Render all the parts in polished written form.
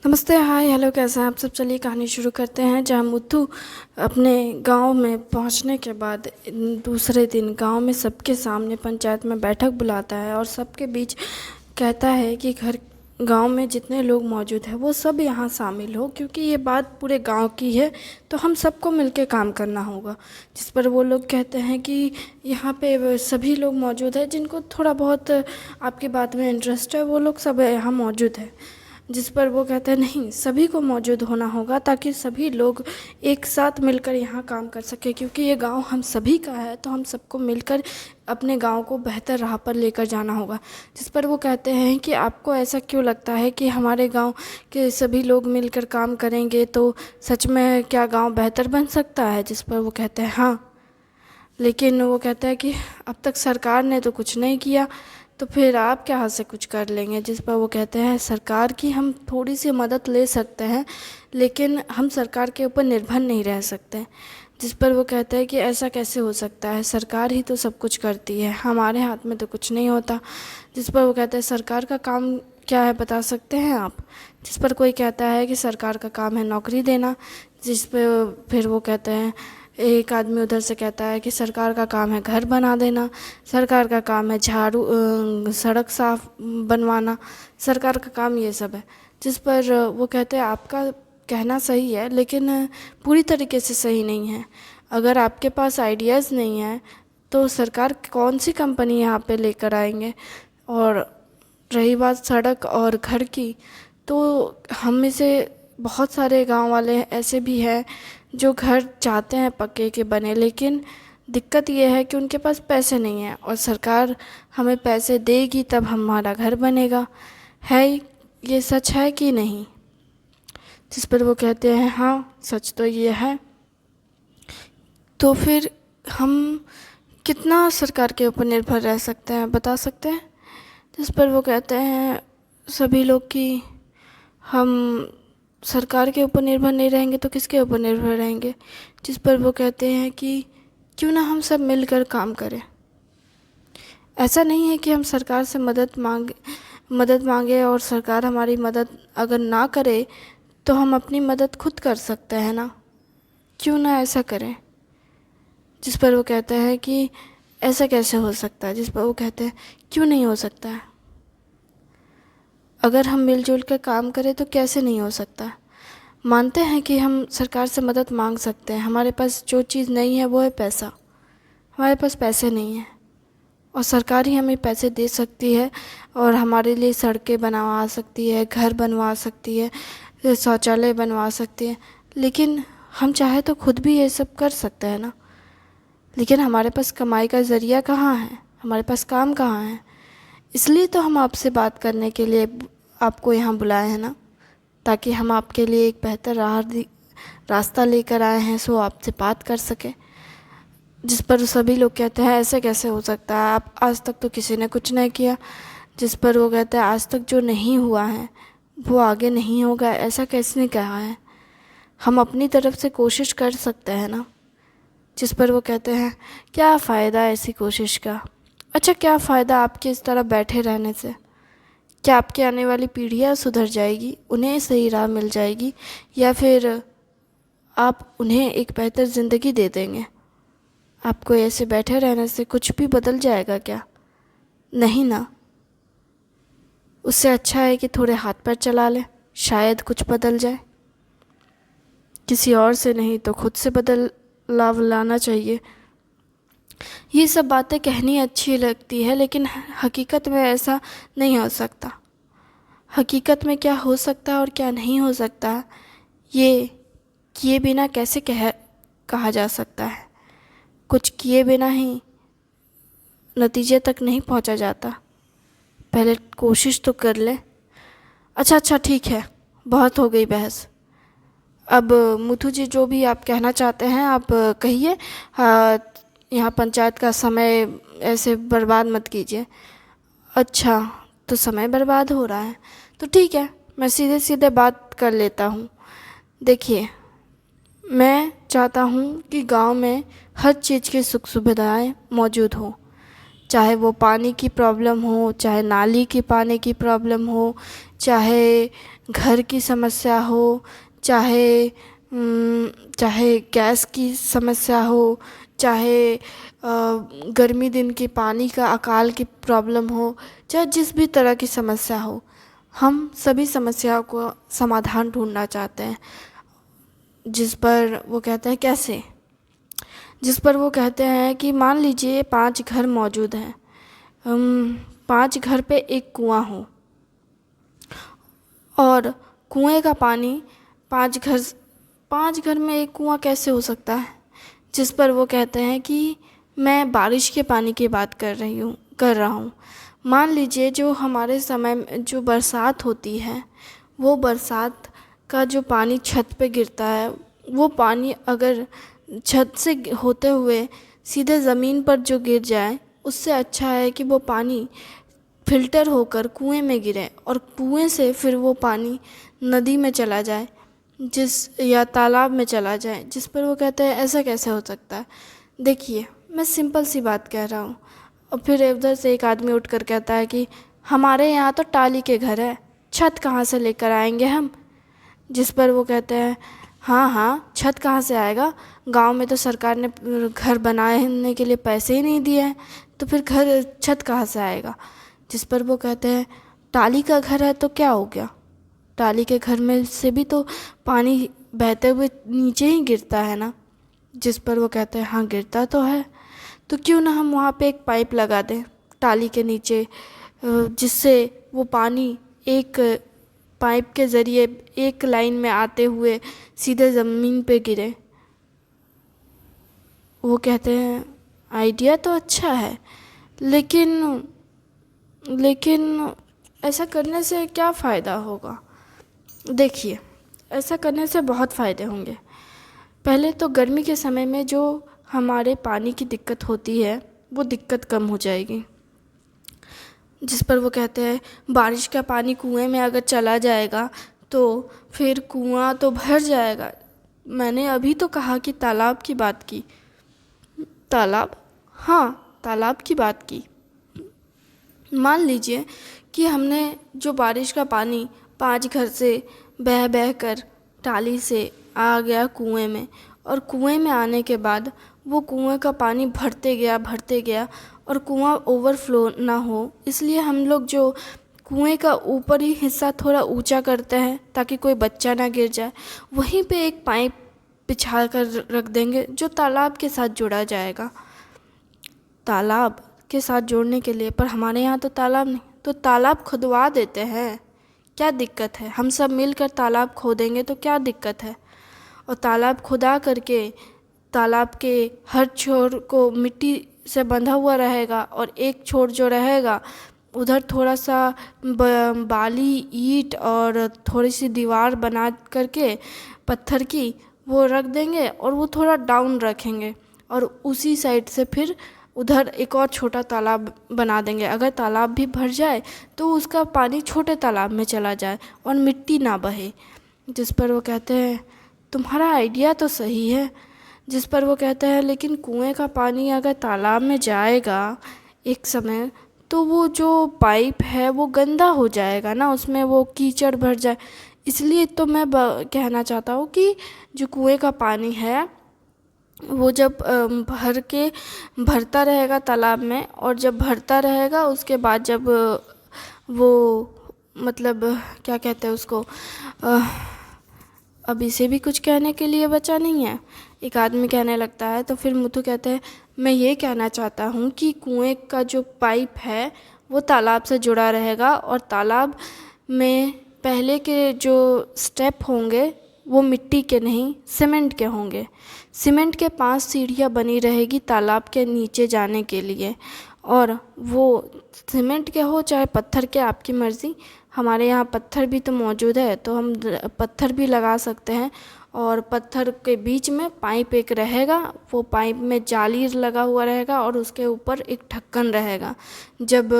नमस्ते, हाय, हेलो, कैसे हैं आप सब। चलिए कहानी शुरू करते हैं। जहाँ मुथु अपने गांव में पहुंचने के बाद दूसरे दिन गांव में सबके सामने पंचायत में बैठक बुलाता है और सबके बीच कहता है कि घर गांव में जितने लोग मौजूद हैं वो सब यहाँ शामिल हो, क्योंकि ये बात पूरे गांव की है, तो हम सबको मिलके काम करना होगा। जिस पर वो लोग कहते हैं कि यहाँ पे सभी लोग मौजूद हैं जिनको थोड़ा बहुत आपकी बात में इंटरेस्ट है, वो लोग सब यहाँ मौजूद हैं। जिस पर वो कहते हैं नहीं, सभी को मौजूद होना होगा ताकि सभी लोग एक साथ मिलकर यहाँ काम कर सकें, क्योंकि ये गांव हम सभी का है, तो हम सबको मिलकर अपने गांव को बेहतर राह पर लेकर जाना होगा। जिस पर वो कहते हैं कि आपको ऐसा क्यों लगता है कि हमारे गांव के सभी लोग मिलकर काम करेंगे तो सच में क्या गांव बेहतर बन सकता है। जिस पर वो कहते हैं हाँ, लेकिन वो कहता है कि अब तक सरकार ने तो कुछ नहीं किया, तो फिर आप क्या हाथ से कुछ कर लेंगे। जिस पर वो कहते हैं सरकार की हम थोड़ी सी मदद ले सकते हैं, लेकिन हम सरकार के ऊपर निर्भर नहीं रह सकते। जिस पर वो कहते हैं कि ऐसा कैसे हो सकता है, सरकार ही तो सब कुछ करती है, हमारे हाथ में तो कुछ नहीं होता। जिस पर वो कहते हैं सरकार का काम क्या है बता सकते हैं आप। जिस पर कोई कहता है कि सरकार का काम है नौकरी देना। जिस पर फिर वो कहते हैं, एक आदमी उधर से कहता है कि सरकार का काम है घर बना देना, सरकार का काम है झाड़ू सड़क साफ बनवाना, सरकार का काम ये सब है। जिस पर वो कहते हैं आपका कहना सही है, लेकिन पूरी तरीके से सही नहीं है। अगर आपके पास आइडियाज़ नहीं है तो सरकार कौन सी कंपनी यहाँ पे लेकर आएंगे। और रही बात सड़क और घर की, तो हम में से बहुत सारे गांव वाले ऐसे भी हैं जो घर चाहते हैं पक्के के बने, लेकिन दिक्कत ये है कि उनके पास पैसे नहीं हैं, और सरकार हमें पैसे देगी तब हमारा घर बनेगा। है ये सच है कि नहीं। जिस पर वो कहते हैं हाँ, सच तो ये है। तो फिर हम कितना सरकार के ऊपर निर्भर रह सकते हैं बता सकते हैं। जिस पर वो कहते हैं सभी लोग कि हम सरकार के ऊपर निर्भर नहीं रहेंगे तो किसके ऊपर निर्भर रहेंगे। जिस पर वो कहते हैं कि क्यों ना हम सब मिलकर काम करें। ऐसा नहीं है कि हम सरकार से मदद मांगे और सरकार हमारी मदद अगर ना करे तो हम अपनी मदद खुद कर सकते हैं ना, क्यों ना ऐसा करें। जिस पर वो कहते हैं कि ऐसा कैसे हो सकता है। जिस पर वो कहते हैं क्यों नहीं हो सकता है, अगर हम मिलजुल कर काम करें तो कैसे नहीं हो सकता। मानते हैं कि हम सरकार से मदद मांग सकते हैं, हमारे पास जो चीज़ नहीं है वो है पैसा। हमारे पास पैसे नहीं हैं और सरकार ही हमें पैसे दे सकती है और हमारे लिए सड़कें बनवा सकती है, घर बनवा सकती है, शौचालय बनवा सकती है। लेकिन हम चाहे तो खुद भी ये सब कर सकते हैं ना, लेकिन हमारे पास कमाई का ज़रिया कहाँ है, हमारे पास काम कहाँ है। इसलिए तो हम आपसे बात करने के लिए आपको यहाँ बुलाए हैं ना, ताकि हम आपके लिए एक बेहतर रास्ता लेकर आए हैं, सो आपसे बात कर सके। जिस पर सभी लोग कहते हैं ऐसे कैसे हो सकता है, आप आज तक तो किसी ने कुछ नहीं किया। जिस पर वो कहते हैं आज तक जो नहीं हुआ है वो आगे नहीं होगा, ऐसा किसने कहा है। हम अपनी तरफ से कोशिश कर सकते हैं ना। जिस पर वो कहते हैं क्या फ़ायदा ऐसी कोशिश का। अच्छा, क्या फ़ायदा आपके इस तरह बैठे रहने से। क्या आपकी आने वाली पीढ़ियाँ सुधर जाएगी, उन्हें सही राह मिल जाएगी, या फिर आप उन्हें एक बेहतर ज़िंदगी दे देंगे। आपको ऐसे बैठे रहने से कुछ भी बदल जाएगा क्या, नहीं ना। उससे अच्छा है कि थोड़े हाथ पैर चला लें, शायद कुछ बदल जाए। किसी और से नहीं तो खुद से बदलाव लाना चाहिए। ये सब बातें कहनी अच्छी लगती है, लेकिन हकीकत में ऐसा नहीं हो सकता। हकीकत में क्या हो सकता है और क्या नहीं हो सकता, ये किए बिना कैसे कहा जा सकता है। कुछ किए बिना ही नतीजे तक नहीं पहुंचा जाता, पहले कोशिश तो कर ले। अच्छा ठीक है, बहुत हो गई बहस। अब मुथु जी जो भी आप कहना चाहते हैं आप कहिए। यहाँ पंचायत का समय ऐसे बर्बाद मत कीजिए। अच्छा, तो समय बर्बाद हो रहा है तो ठीक है, मैं सीधे सीधे बात कर लेता हूँ। देखिए, मैं चाहता हूँ कि गांव में हर चीज़ की सुख सुविधाएँ मौजूद हों, चाहे वो पानी की प्रॉब्लम हो, चाहे नाली की पानी की प्रॉब्लम हो, चाहे घर की समस्या हो, चाहे चाहे गैस की समस्या हो, चाहे गर्मी दिन की पानी का अकाल की प्रॉब्लम हो, चाहे जिस भी तरह की समस्या हो, हम सभी समस्याओं को समाधान ढूंढना चाहते हैं। जिस पर वो कहते हैं कैसे, जिस पर वो कहते हैं कि मान लीजिए 5 घर मौजूद हैं, 5 घर पे एक कुआं हो और कुएं का पानी 5 घर में एक कुआं कैसे हो सकता है। जिस पर वो कहते हैं कि मैं बारिश के पानी की बात कर रहा हूँ। मान लीजिए जो हमारे समय में जो बरसात होती है, वो बरसात का जो पानी छत पे गिरता है, वो पानी अगर छत से होते हुए सीधे ज़मीन पर जो गिर जाए, उससे अच्छा है कि वो पानी फ़िल्टर होकर कुएं में गिरे और कुएं से फिर वो पानी नदी में चला जाए या तालाब में चला जाए। जिस पर वो कहते हैं ऐसा कैसे हो सकता है। देखिए, मैं सिंपल सी बात कह रहा हूँ। और फिर उधर से एक आदमी उठकर कहता है कि हमारे यहाँ तो टाली के घर है, छत कहाँ से लेकर आएंगे हम। जिस पर वो कहते हैं हाँ हाँ, छत कहाँ से आएगा, गांव में तो सरकार ने घर बनाने के लिए पैसे ही नहीं दिए हैं, तो फिर छत कहाँ से आएगा। जिस पर वो कहते हैं टाली का घर है तो क्या हो गया, टाली के घर में से भी तो पानी बहते हुए नीचे ही गिरता है ना। जिस पर वो कहते हैं हाँ, गिरता तो है, तो क्यों ना हम वहाँ पे एक पाइप लगा दें टाली के नीचे, जिससे वो पानी एक पाइप के ज़रिए एक लाइन में आते हुए सीधे ज़मीन पे गिरे। वो कहते हैं आइडिया तो अच्छा है, लेकिन ऐसा करने से क्या फ़ायदा होगा। देखिए, ऐसा करने से बहुत फ़ायदे होंगे। पहले तो गर्मी के समय में जो हमारे पानी की दिक्कत होती है, वो दिक्कत कम हो जाएगी। जिस पर वो कहते हैं बारिश का पानी कुएं में अगर चला जाएगा तो फिर कुआं तो भर जाएगा। मैंने अभी तो कहा कि तालाब की बात की, तालाब, हाँ तालाब की बात की। मान लीजिए कि हमने जो बारिश का पानी 5 घर से बह बह कर टाली से आ गया कुएं में, और कुएं में आने के बाद वो कुएं का पानी भरते गया और कुआं ओवरफ्लो ना हो, इसलिए हम लोग जो कुएं का ऊपरी हिस्सा थोड़ा ऊंचा करते हैं ताकि कोई बच्चा ना गिर जाए। वहीं पे एक पाइप बिछा कर रख देंगे जो तालाब के साथ जोड़ा जाएगा, तालाब के साथ जोड़ने के लिए। पर हमारे यहाँ तो तालाब नहीं, तो तालाब खुदवा देते हैं, क्या दिक्कत है। हम सब मिलकर तालाब खोदेंगे तो क्या दिक्कत है। और तालाब खुदा करके तालाब के हर छोर को मिट्टी से बंधा हुआ रहेगा और एक छोर जो रहेगा उधर थोड़ा सा बाली, ईंट और थोड़ी सी दीवार बना करके पत्थर की वो रख देंगे और वो थोड़ा डाउन रखेंगे, और उसी साइड से फिर उधर एक और छोटा तालाब बना देंगे। अगर तालाब भी भर जाए तो उसका पानी छोटे तालाब में चला जाए और मिट्टी ना बहे। जिस पर वो कहते हैं तुम्हारा आइडिया तो सही है। जिस पर वो कहते हैं लेकिन कुएं का पानी अगर तालाब में जाएगा एक समय, तो वो जो पाइप है वो गंदा हो जाएगा ना, उसमें वो कीचड़ भर जाए। इसलिए तो मैं कहना चाहता हूँ कि जो कुएं का पानी है वो जब भरता रहेगा तालाब में, और जब भरता रहेगा उसके बाद जब वो मतलब क्या कहते हैं उसको, अब इसे भी कुछ कहने के लिए बचा नहीं है। एक आदमी कहने लगता है तो फिर मुथु कहते हैं मैं ये कहना चाहता हूँ कि कुएं का जो पाइप है वो तालाब से जुड़ा रहेगा, और तालाब में पहले के जो स्टेप होंगे वो मिट्टी के नहीं सीमेंट के होंगे। सीमेंट के 5 सीढ़ियाँ बनी रहेगी तालाब के नीचे जाने के लिए, और वो सीमेंट के हो चाहे पत्थर के, आपकी मर्ज़ी। हमारे यहाँ पत्थर भी तो मौजूद है तो हम पत्थर भी लगा सकते हैं। और पत्थर के बीच में पाइप एक रहेगा, वो पाइप में जाली लगा हुआ रहेगा और उसके ऊपर एक ढक्कन रहेगा। जब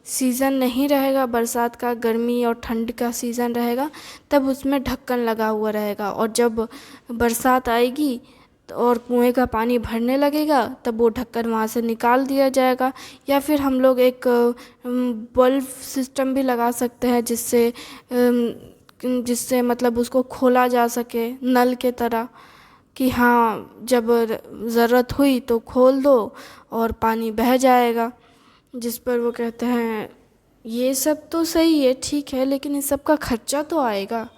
सीज़न नहीं रहेगा बरसात का, गर्मी और ठंड का सीज़न रहेगा, तब उसमें ढक्कन लगा हुआ रहेगा, और जब बरसात आएगी और कुएं का पानी भरने लगेगा तब वो ढक्कन वहाँ से निकाल दिया जाएगा। या फिर हम लोग एक बल्ब सिस्टम भी लगा सकते हैं जिससे मतलब उसको खोला जा सके नल के तरह, कि हाँ जब ज़रूरत हुई तो खोल दो और पानी बह जाएगा। जिस पर वो कहते हैं ये सब तो सही है, ठीक है, लेकिन इस सब का खर्चा तो आएगा।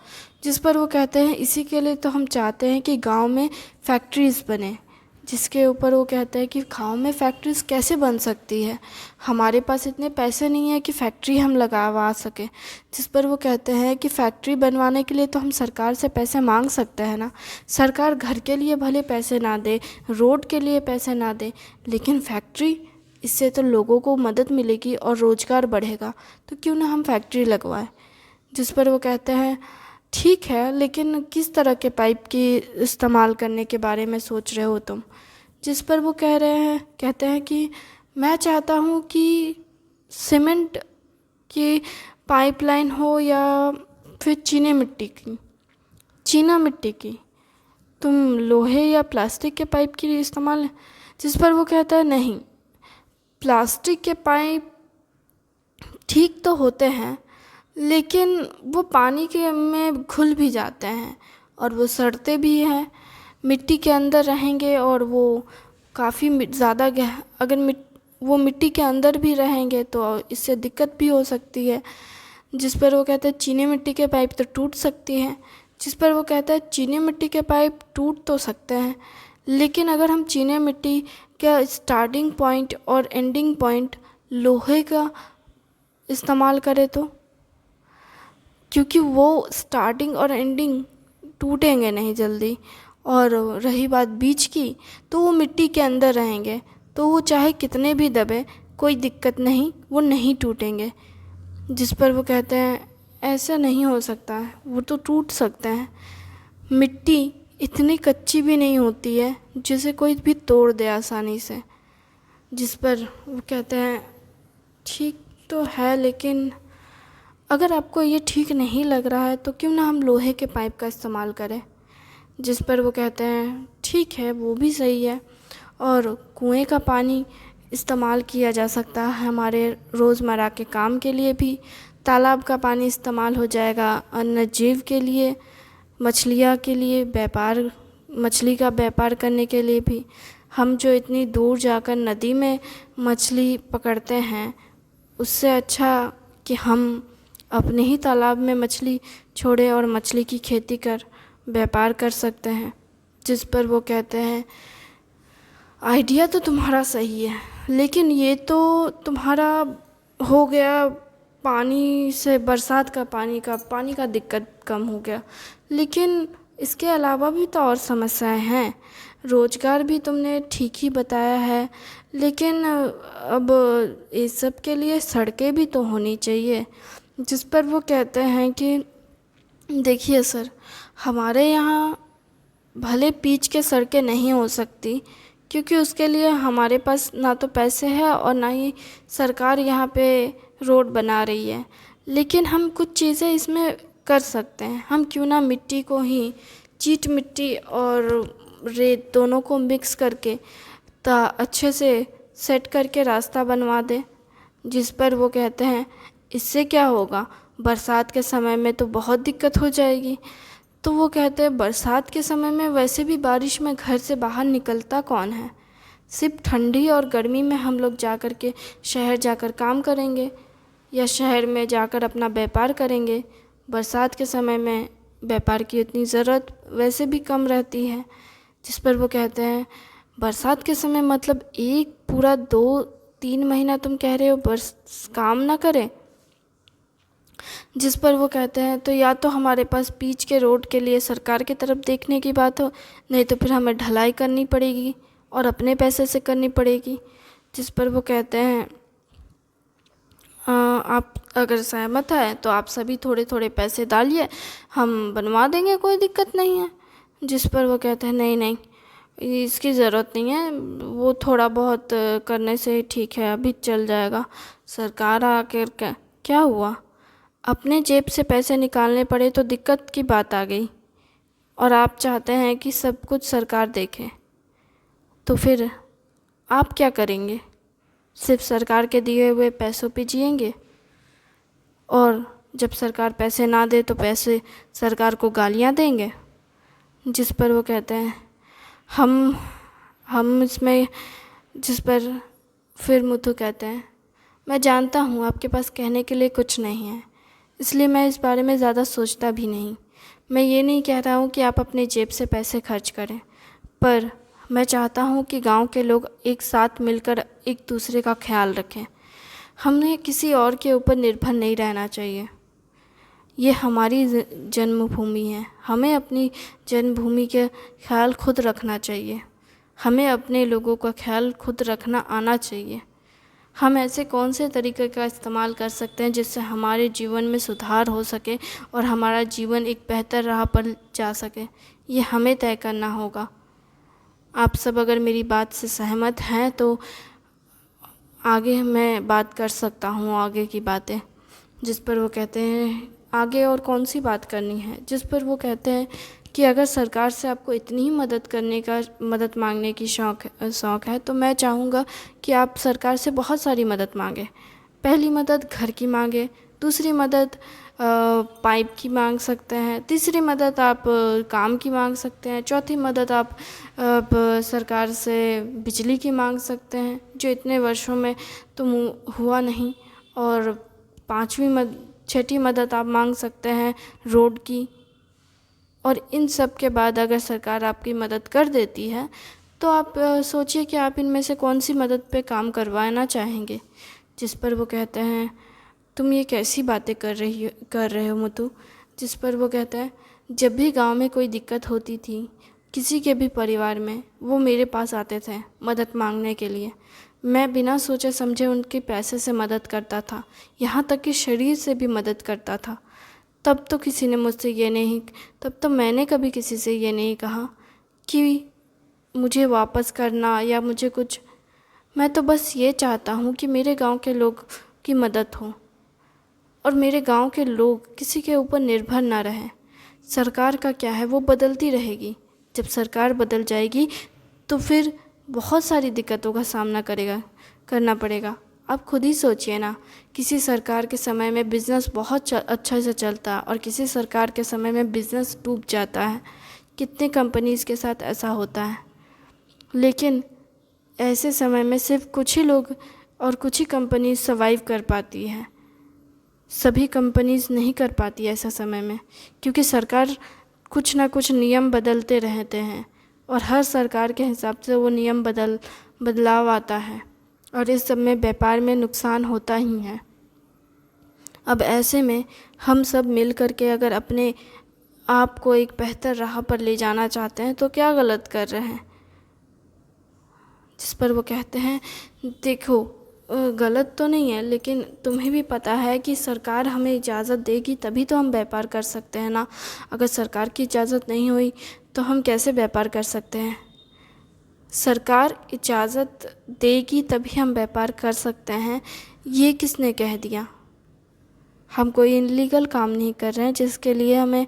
जिस पर वो कहते हैं इसी के लिए तो हम चाहते हैं कि गांव में फैक्ट्रीज़ बने। जिसके ऊपर वो कहते हैं कि गांव में फैक्ट्रीज़ कैसे बन सकती है, हमारे पास इतने पैसे नहीं है कि फैक्ट्री हम लगवा सकें। जिस पर वो कहते हैं कि फैक्ट्री बनवाने के लिए तो हम सरकार से पैसे मांग सकते हैं ना। सरकार घर के लिए भले पैसे ना दे, रोड के लिए पैसे ना दे, लेकिन फैक्ट्री, इससे तो लोगों को मदद मिलेगी और रोज़गार बढ़ेगा, तो क्यों ना हम फैक्ट्री लगवाएं। जिस पर वो कहते हैं ठीक है, लेकिन किस तरह के पाइप की इस्तेमाल करने के बारे में सोच रहे हो तुम। जिस पर वो कहते हैं कि मैं चाहता हूँ कि सीमेंट की पाइपलाइन हो या फिर चीना मिट्टी की, तुम लोहे या प्लास्टिक के पाइप की इस्तेमाल। जिस पर वो कहता है नहीं, प्लास्टिक के पाइप ठीक तो होते हैं, लेकिन वो पानी के में घुल भी जाते हैं और वो सड़ते भी हैं, मिट्टी के अंदर रहेंगे और वो काफ़ी ज़्यादा अगर वो मिट्टी के अंदर भी रहेंगे तो इससे दिक्कत भी हो सकती है। जिस पर वो कहते हैं चीनी मिट्टी के पाइप तो टूट सकती हैं। जिस पर वो कहता है चीनी मिट्टी के पाइप टूट तो सकते हैं, लेकिन अगर हम चीनी मिट्टी का स्टार्टिंग पॉइंट और एंडिंग पॉइंट लोहे का इस्तेमाल करें तो, क्योंकि वो स्टार्टिंग और एंडिंग टूटेंगे नहीं जल्दी। और रही बात बीच की, तो वो मिट्टी के अंदर रहेंगे, तो वो चाहे कितने भी दबे कोई दिक्कत नहीं, वो नहीं टूटेंगे। जिस पर वो कहते हैं ऐसा नहीं हो सकता है, वो तो टूट सकते हैं। मिट्टी इतनी कच्ची भी नहीं होती है जिसे कोई भी तोड़ दे आसानी से। जिस पर वो कहते हैं ठीक तो है, लेकिन अगर आपको ये ठीक नहीं लग रहा है तो क्यों ना हम लोहे के पाइप का इस्तेमाल करें। जिस पर वो कहते हैं ठीक है, वो भी सही है, और कुएं का पानी इस्तेमाल किया जा सकता है हमारे रोज़मर्रा के काम के लिए भी। तालाब का पानी इस्तेमाल हो जाएगा अन्य जीव के लिए, मछलियाँ के लिए, मछली का व्यापार करने के लिए भी। हम जो इतनी दूर जाकर नदी में मछली पकड़ते हैं, उससे अच्छा कि हम अपने ही तालाब में मछली छोड़े और मछली की खेती कर व्यापार कर सकते हैं। जिस पर वो कहते हैं आइडिया तो तुम्हारा सही है, लेकिन ये तो तुम्हारा हो गया पानी से, बरसात का पानी का दिक्कत कम हो गया, लेकिन इसके अलावा भी तो और समस्याएं हैं। रोज़गार भी तुमने ठीक ही बताया है, लेकिन अब इस सब के लिए सड़कें भी तो होनी चाहिए। जिस पर वो कहते हैं कि देखिए सर, हमारे यहाँ भले पिच के सड़कें नहीं हो सकती, क्योंकि उसके लिए हमारे पास ना तो पैसे हैं और ना ही सरकार यहाँ पे रोड बना रही है, लेकिन हम कुछ चीज़ें इसमें कर सकते हैं। हम क्यों ना मिट्टी को ही, चीट मिट्टी और रेत दोनों को मिक्स करके अच्छे से सेट करके रास्ता बनवा दें। जिस पर वो कहते हैं इससे क्या होगा, बरसात के समय में तो बहुत दिक्कत हो जाएगी। तो वो कहते हैं बरसात के समय में वैसे भी बारिश में घर से बाहर निकलता कौन है, सिर्फ ठंडी और गर्मी में हम लोग जाकर के शहर जाकर काम करेंगे या शहर में जाकर अपना व्यापार करेंगे। बरसात के समय में व्यापार की इतनी ज़रूरत वैसे भी कम रहती है। जिस पर वो कहते हैं बरसात के समय मतलब एक पूरा 2-3 महीना तुम कह रहे हो काम ना करें। जिस पर वो कहते हैं तो या तो हमारे पास बीच के रोड के लिए सरकार की तरफ देखने की बात हो, नहीं तो फिर हमें ढलाई करनी पड़ेगी और अपने पैसे से करनी पड़ेगी। जिस पर वो कहते हैं आप अगर सहमत हैं तो आप सभी थोड़े थोड़े पैसे डालिए, हम बनवा देंगे, कोई दिक्कत नहीं है। जिस पर वो कहते हैं नहीं नहीं, इसकी ज़रूरत नहीं है, वो थोड़ा बहुत करने से ठीक है, अभी चल जाएगा। सरकार आकर क्या हुआ, अपने जेब से पैसे निकालने पड़े तो दिक्कत की बात आ गई, और आप चाहते हैं कि सब कुछ सरकार देखे। तो फिर आप क्या करेंगे? सिर्फ सरकार के दिए हुए पैसों पे जिएंगे, और जब सरकार पैसे ना दे तो पैसे सरकार को गालियाँ देंगे, जिस पर वो कहते हैं हम इसमें, जिस पर फिर मुथु कहते हैं, मैं जानता हूँ आपके पास कहने के लिए कुछ नहीं है, इसलिए मैं इस बारे में ज़्यादा सोचता भी नहीं। मैं ये नहीं कह रहा हूँ कि आप अपने जेब से पैसे खर्च करें, पर मैं चाहता हूँ कि गांव के लोग एक साथ मिलकर एक दूसरे का ख्याल रखें। हमने किसी और के ऊपर निर्भर नहीं रहना चाहिए। ये हमारी जन्मभूमि है, हमें अपनी जन्मभूमि के ख्याल खुद रखना चाहिए। हमें अपने लोगों का ख्याल खुद रखना आना चाहिए। हम ऐसे कौन से तरीके का इस्तेमाल कर सकते हैं जिससे हमारे जीवन में सुधार हो सके और हमारा जीवन एक बेहतर राह पर जा सके, ये हमें तय करना होगा। आप सब अगर मेरी बात से सहमत हैं तो आगे मैं बात कर सकता हूँ, आगे की बातें, जिस पर वो कहते हैं आगे और कौन सी बात करनी है, जिस पर वो कहते हैं कि अगर सरकार से आपको इतनी ही मदद मांगने की शौक़ है तो मैं चाहूँगा कि आप सरकार से बहुत सारी मदद मांगें। पहली मदद घर की मांगें, दूसरी मदद पाइप की मांग सकते हैं, तीसरी मदद आप काम की मांग सकते हैं, चौथी मदद आप सरकार से बिजली की मांग सकते हैं, जो इतने वर्षों में तो हुआ नहीं, और छठी मदद आप मांग सकते हैं रोड की। और इन सब के बाद अगर सरकार आपकी मदद कर देती है तो आप सोचिए कि आप इनमें से कौन सी मदद पे काम करवाना चाहेंगे। जिस पर वो कहते हैं तुम ये कैसी बातें कर रहे हो मुथु। जिस पर वो कहते हैं जब भी गांव में कोई दिक्कत होती थी किसी के भी परिवार में, वो मेरे पास आते थे मदद मांगने के लिए। मैं बिना सोचे समझे उनके पैसे से मदद करता था, यहाँ तक कि शरीर से भी मदद करता था। तब तो मैंने कभी किसी से ये नहीं कहा कि मुझे वापस करना या मुझे कुछ। मैं तो बस ये चाहता हूँ कि मेरे गांव के लोग की मदद हो और मेरे गांव के लोग किसी के ऊपर निर्भर ना रहें। सरकार का क्या है, वो बदलती रहेगी। जब सरकार बदल जाएगी तो फिर बहुत सारी दिक्कतों का सामना करना पड़ेगा। आप खुद ही सोचिए ना, किसी सरकार के समय में बिज़नेस बहुत अच्छा से चलता है और किसी सरकार के समय में बिज़नेस डूब जाता है। कितने कंपनीज़ के साथ ऐसा होता है। लेकिन ऐसे समय में सिर्फ कुछ ही लोग और कुछ ही कंपनीज सर्वाइव कर पाती है, सभी कंपनीज नहीं कर पाती ऐसा समय में, क्योंकि सरकार कुछ ना कुछ नियम बदलते रहते हैं और हर सरकार के हिसाब से वो नियम बदलाव आता है और इस सब में व्यापार में नुकसान होता ही है। अब ऐसे में हम सब मिल कर के अगर अपने आप को एक बेहतर राह पर ले जाना चाहते हैं तो क्या गलत कर रहे हैं। जिस पर वो कहते हैं देखो गलत तो नहीं है, लेकिन तुम्हें भी पता है कि सरकार हमें इजाज़त देगी तभी तो हम व्यापार कर सकते हैं ना। अगर सरकार की इजाज़त नहीं हुई तो हम कैसे व्यापार कर सकते हैं। सरकार इजाज़त देगी तभी हम व्यापार कर सकते हैं, ये किसने कह दिया। हम कोई इनलीगल काम नहीं कर रहे हैं जिसके लिए हमें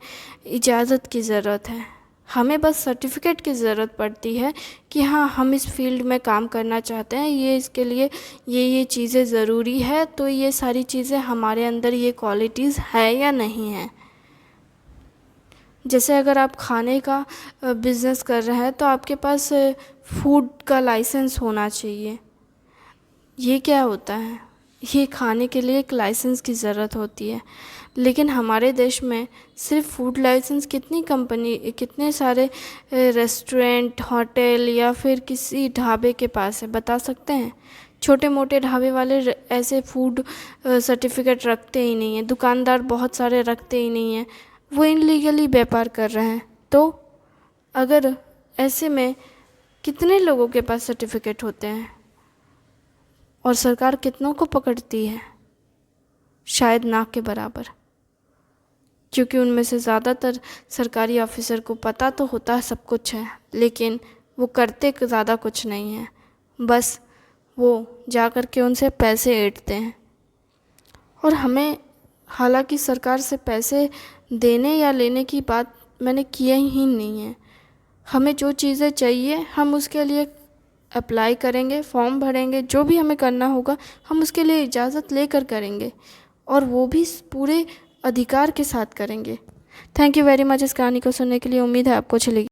इजाज़त की ज़रूरत है। हमें बस सर्टिफिकेट की ज़रूरत पड़ती है कि हाँ हम इस फील्ड में काम करना चाहते हैं, ये इसके लिए ये चीज़ें ज़रूरी है, तो ये सारी चीज़ें हमारे अंदर ये क्वालिटीज़ है या नहीं है। जैसे अगर आप खाने का बिज़नेस कर रहे हैं तो आपके पास फूड का लाइसेंस होना चाहिए। ये क्या होता है, ये खाने के लिए एक लाइसेंस की ज़रूरत होती है। लेकिन हमारे देश में सिर्फ फूड लाइसेंस कितने सारे रेस्टोरेंट, होटल या फिर किसी ढाबे के पास है, बता सकते हैं। छोटे मोटे ढाबे वाले ऐसे फूड सर्टिफिकेट रखते ही नहीं हैं, दुकानदार बहुत सारे रखते ही नहीं हैं, वो इनलीगली व्यापार कर रहे हैं। तो अगर ऐसे में कितने लोगों के पास सर्टिफिकेट होते हैं और सरकार कितनों को पकड़ती है, शायद ना के बराबर, क्योंकि उनमें से ज़्यादातर सरकारी ऑफिसर को पता तो होता है सब कुछ है, लेकिन वो करते ज़्यादा कुछ नहीं है, बस वो जा कर के उनसे पैसे ऐंठते हैं। और हमें हालांकि सरकार से पैसे देने या लेने की बात मैंने किया ही नहीं है। हमें जो चीज़ें चाहिए हम उसके लिए अप्लाई करेंगे, फॉर्म भरेंगे, जो भी हमें करना होगा हम उसके लिए इजाज़त लेकर करेंगे और वो भी पूरे अधिकार के साथ करेंगे। थैंक यू वेरी मच इस कहानी को सुनने के लिए। उम्मीद है आपको अच्छी लगी।